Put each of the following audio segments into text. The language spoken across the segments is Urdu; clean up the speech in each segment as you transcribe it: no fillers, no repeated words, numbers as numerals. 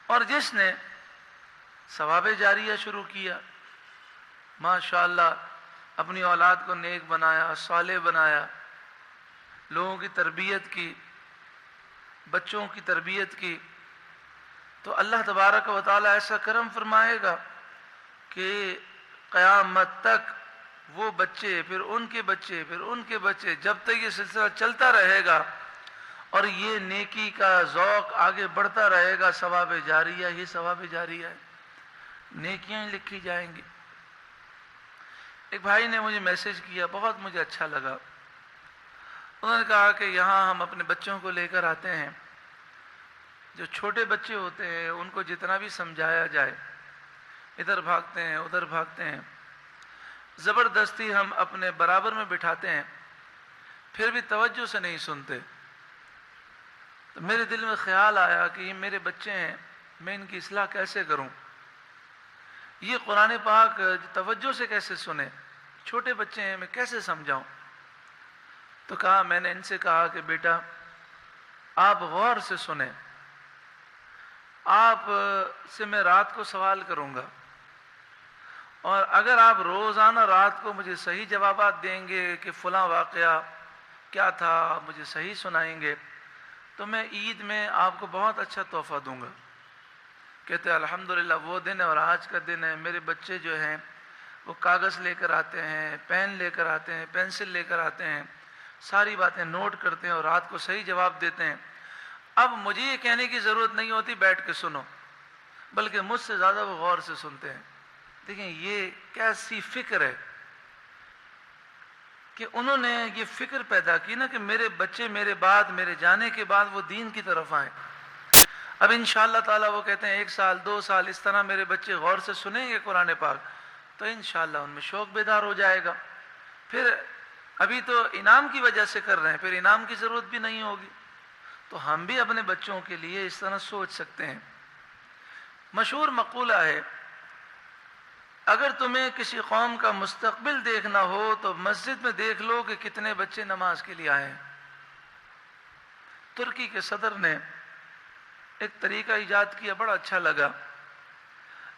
اور جس نے ثواب جاریہ شروع کیا، ماشاءاللہ اپنی اولاد کو نیک بنایا، صالح بنایا، لوگوں کی تربیت کی، بچوں کی تربیت کی، تو اللہ تبارک و تعالیٰ ایسا کرم فرمائے گا کہ قیامت تک وہ بچے، پھر ان کے بچے، پھر ان کے بچے، جب تک یہ سلسلہ چلتا رہے گا اور یہ نیکی کا ذوق آگے بڑھتا رہے گا، ثواب جاریہ یہ ثواب جاریہ ہے، نیکیاں لکھی جائیں گی۔ ایک بھائی نے مجھے میسج کیا، بہت مجھے اچھا لگا۔ انہوں نے کہا کہ یہاں ہم اپنے بچوں کو لے کر آتے ہیں، جو چھوٹے بچے ہوتے ہیں ان کو جتنا بھی سمجھایا جائے ادھر بھاگتے ہیں ادھر بھاگتے ہیں، زبردستی ہم اپنے برابر میں بٹھاتے ہیں، پھر بھی توجہ سے نہیں سنتے۔ تو میرے دل میں خیال آیا کہ یہ میرے بچے ہیں، میں ان کی اصلاح کیسے کروں؟ یہ قرآن پاک توجہ سے کیسے سنیں؟ چھوٹے بچے ہیں، میں کیسے سمجھاؤں؟ تو میں نے ان سے کہا کہ بیٹا آپ غور سے سنیں، آپ سے میں رات کو سوال کروں گا، اور اگر آپ روزانہ رات کو مجھے صحیح جوابات دیں گے کہ فلاں واقعہ کیا تھا، آپ مجھے صحیح سنائیں گے، تو میں عید میں آپ کو بہت اچھا تحفہ دوں گا۔ کہتے ہیں الحمدللہ وہ دن ہے اور آج کا دن ہے، میرے بچے جو ہیں وہ کاغذ لے کر آتے ہیں، پین لے کر آتے ہیں، پینسل لے کر آتے ہیں، ساری باتیں نوٹ کرتے ہیں اور رات کو صحیح جواب دیتے ہیں۔ اب مجھے یہ کہنے کی ضرورت نہیں ہوتی بیٹھ کے سنو، بلکہ مجھ سے زیادہ وہ غور سے سنتے ہیں۔ دیکھیں یہ کیسی فکر ہے کہ انہوں نے یہ فکر پیدا کی نا کہ میرے بچے میرے بعد، میرے جانے کے بعد وہ دین کی طرف آئیں۔ اب انشاءاللہ تعالیٰ وہ کہتے ہیں 1 سال 2 سال اس طرح میرے بچے غور سے سنیں گے قرآن پاک، تو انشاءاللہ ان میں شوق بیدار ہو جائے گا۔ پھر ابھی تو انعام کی وجہ سے کر رہے ہیں، پھر انعام کی ضرورت بھی نہیں ہوگی۔ تو ہم بھی اپنے بچوں کے لیے اس طرح سوچ سکتے ہیں۔ مشہور مقولہ ہے، اگر تمہیں کسی قوم کا مستقبل دیکھنا ہو تو مسجد میں دیکھ لو کہ کتنے بچے نماز کے لیے آئے ہیں۔ ترکی کے صدر نے ایک طریقہ ایجاد کیا، بڑا اچھا لگا۔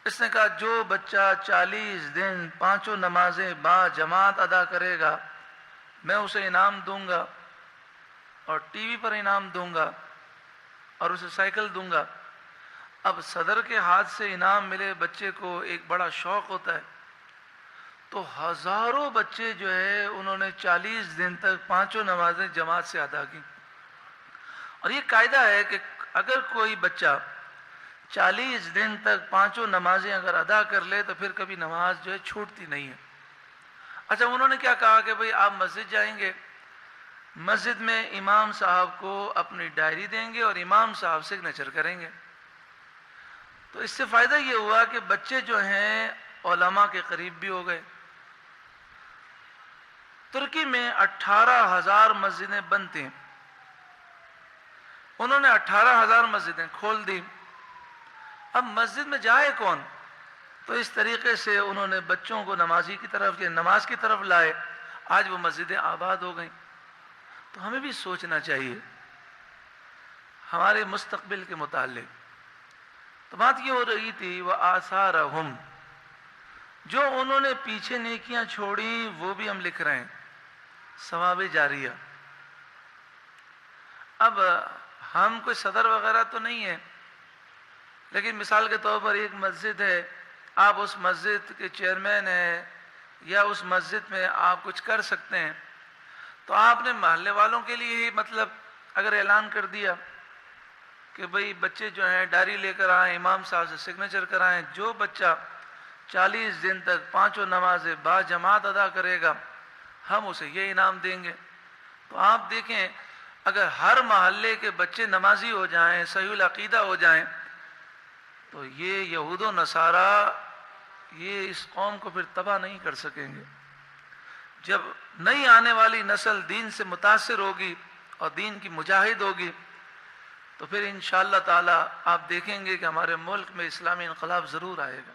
اس نے کہا جو بچہ 40 دن 5 نمازیں با جماعت ادا کرے گا میں اسے انعام دوں گا، اور ٹی وی پر انعام دوں گا، اور اسے سائیکل دوں گا۔ اب صدر کے ہاتھ سے انعام ملے بچے کو ایک بڑا شوق ہوتا ہے، تو ہزاروں بچے جو ہے انہوں نے 40 دن تک 5 نمازیں جماعت سے ادا کی۔ اور یہ قاعدہ ہے کہ اگر کوئی بچہ 40 دن تک 5 نمازیں اگر ادا کر لے تو پھر کبھی نماز جو ہے چھوٹتی نہیں ہے۔ اچھا انہوں نے کیا کہا کہ بھئی آپ مسجد جائیں گے، مسجد میں امام صاحب کو اپنی ڈائری دیں گے اور امام صاحب سگنیچر کریں گے۔ تو اس سے فائدہ یہ ہوا کہ بچے جو ہیں علماء کے قریب بھی ہو گئے۔ ترکی میں 18,000 مسجدیں بند تھیں، انہوں نے 18,000 مسجدیں کھول دی۔ اب مسجد میں جائے کون؟ تو اس طریقے سے انہوں نے بچوں کو نمازی کی طرف یا نماز کی طرف لائے، آج وہ مسجدیں آباد ہو گئیں۔ تو ہمیں بھی سوچنا چاہیے ہمارے مستقبل کے متعلق۔ تو بات یہ ہو رہی تھی وَآثَارَهُمْ، جو انہوں نے پیچھے نیکیاں چھوڑی وہ بھی ہم لکھ رہے ہیں، ثواب جاریہ۔ اب ہم کوئی صدر وغیرہ تو نہیں ہے، لیکن مثال کے طور پر ایک مسجد ہے، آپ اس مسجد کے چیئرمین ہیں یا اس مسجد میں آپ کچھ کر سکتے ہیں، تو آپ نے محلے والوں کے لیے ہی مطلب اگر اعلان کر دیا کہ بھئی بچے جو ہیں ڈائری لے کر آئیں، امام صاحب سے سگنیچر کرائیں، جو بچہ 40 دن تک 5 نمازیں با جماعت ادا کرے گا ہم اسے یہ انعام دیں گے۔ تو آپ دیکھیں اگر ہر محلے کے بچے نمازی ہو جائیں، صحیح العقیدہ ہو جائیں، تو یہ یہود و نصارہ یہ اس قوم کو پھر تباہ نہیں کر سکیں گے۔ جب نئی آنے والی نسل دین سے متاثر ہوگی اور دین کی مجاہد ہوگی تو پھر انشاءاللہ تعالی آپ دیکھیں گے کہ ہمارے ملک میں اسلامی انقلاب ضرور آئے گا۔